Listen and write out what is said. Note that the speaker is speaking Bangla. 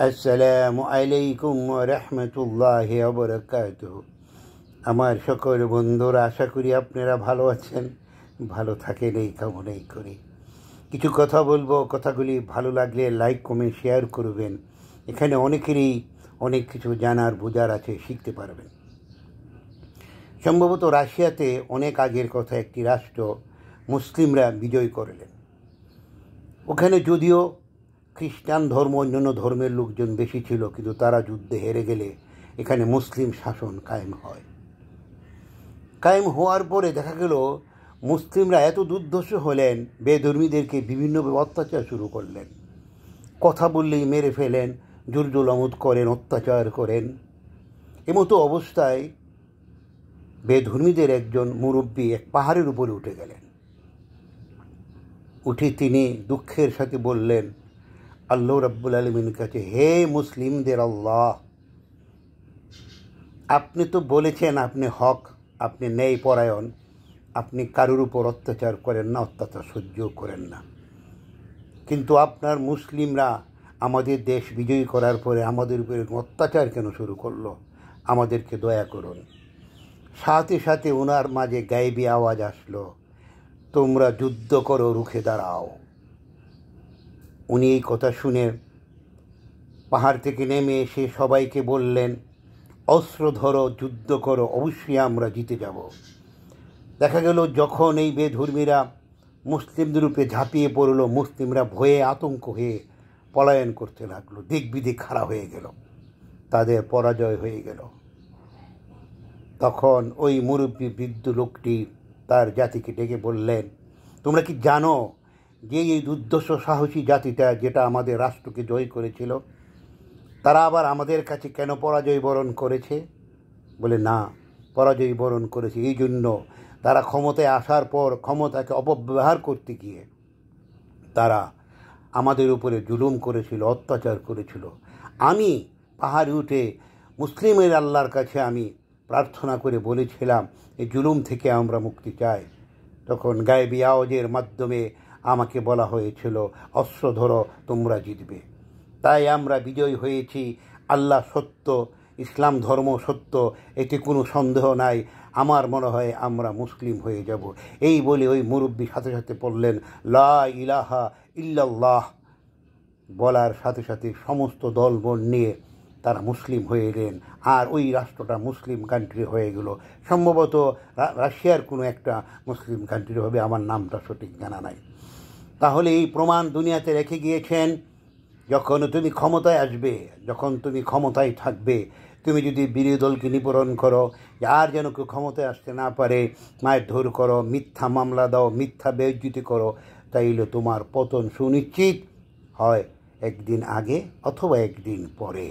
আসসালামু আলাইকুম ওয়া রাহমাতুল্লাহি ওয়া বারাকাতুহু। আমার সকল বন্ধুরা, আশা করি আপনারা ভালো আছেন, ভালো থাকেন এই কামনাই করি। কিছু কথা বলবো, কথাগুলি ভালো লাগলে লাইক কমেন্ট শেয়ার করবেন। এখানে অনেকেরই অনেক কিছু জানার বোঝার আছে, শিখতে পারবেন। সম্ভবত রাশিয়াতে অনেক আগের কথা, একটি রাষ্ট্র মুসলিমরা বিজয় করলেন। ওখানে যদিও খ্রিস্টান ধর্ম অন্যান্য ধর্মের লোকজন বেশি ছিল, কিন্তু তারা যুদ্ধে হেরে গেলে এখানে মুসলিম শাসন কায়েম হওয়ার পরে দেখা গেল মুসলিমরা এত দুর্ধর্ষ হলেন, বেধর্মীদেরকে বিভিন্নভাবে অত্যাচার শুরু করলেন। কথা বললেই মেরে ফেলেন, জুলজুল করেন, অত্যাচার করেন। এমতো অবস্থায় বেধর্মীদের একজন মুরব্বী এক পাহাড়ের উপরে উঠে গেলেন। উঠে তিনি দুঃখের সাথে বললেন আল্লাহ রাব্বুল আলামিনের কাছে, হে মুসলিমদের আল্লাহ, আপনি তো বলেছেন আপনি হক, আপনি ন্যায় পরায়ণ, আপনি কারোর উপর অত্যাচার করেন না, অত্যাচার সহ্য করেন না। কিন্তু আপনার মুসলিমরা আমাদের দেশ বিজয়ী করার পরে আমাদের উপরে অত্যাচার কেন শুরু করলো? আমাদেরকে দয়া করুন। সাথে সাথে ওনার মাঝে গায়েবী আওয়াজ আসলো, তোমরা যুদ্ধ করো, রুখে দাঁড়াও। উনি এই কথা শুনে পাহাড় থেকে নেমে এসে সবাইকে বললেন, অস্ত্র ধরো, যুদ্ধ করো, অবশ্যই আমরা জিতে যাব। দেখা গেল যখন এই বেধর্মীরা মুসলিমদের উপরে ঝাঁপিয়ে পড়ল, মুসলিমরা ভয়ে আতঙ্ক হয়ে পলায়ন করতে লাগলো, দিক বিদিক খাড়া হয়ে গেল, তাদের পরাজয় হয়ে গেল। তখন ওই মুরব্বী বৃদ্ধ লোকটি তার জাতিকে ডেকে বললেন, তোমরা কি জানো যে এই দুর্ধর্ষ সাহসী জাতিটা যেটা আমাদের রাষ্ট্রকে জয় করেছিল, তারা আবার আমাদের কাছে কেন পরাজয় বরণ করেছে? বলে, না, পরাজয় বরণ করেছে এই জন্য তারা ক্ষমতায় আসার পর ক্ষমতাকে অপব্যবহার করতে গিয়ে তারা আমাদের উপরে জুলুম করেছিল, অত্যাচার করেছিল। আমি পাহাড়ে উঠে মুসলিমের আল্লাহর কাছে আমি প্রার্থনা করে বলেছিলাম, এই জুলুম থেকে আমরা মুক্তি চাই। তখন গায়েবী আওয়াজের মাধ্যমে আমাকে বলা হয়েছিল, অস্ত্র ধরো, তোমরা জিতবে। তাই আমরা বিজয় হয়েছি। আল্লাহ সত্য, ইসলাম ধর্ম সত্য, এতে কোনো সন্দেহ নাই। আমার মনে হয় আমরা মুসলিম হয়ে যাব। এই বলে ওই মুরব্বী সাথে সাথে পড়লেন লা ইলাহা ইল্লাল্লাহ। বলার সাথে সাথে সমস্ত দলবল নিয়ে তারা মুসলিম হয়ে এলেন, আর ওই রাষ্ট্রটা মুসলিম কান্ট্রি হয়ে গেল। সম্ভবত রাশিয়ার কোনো একটা মুসলিম কান্ট্রি হবে, আমার নামটা সঠিক জানা নাই। তাহলে এই প্রমাণ দুনিয়াতে রেখে গিয়েছেন, যখন তুমি ক্ষমতায় আসবে, যখন তুমি ক্ষমতায় থাকবে, তুমি যদি বিরোধী দলকে নিপীড়ন করো, আর যেন কেউ ক্ষমতায় আসতে না পারে, মারধর করো, মিথ্যা মামলা দাও, মিথ্যা বেইজ্জতি করো, তাইলে তোমার পতন সুনিশ্চিত হয়, একদিন আগে অথবা একদিন পরে।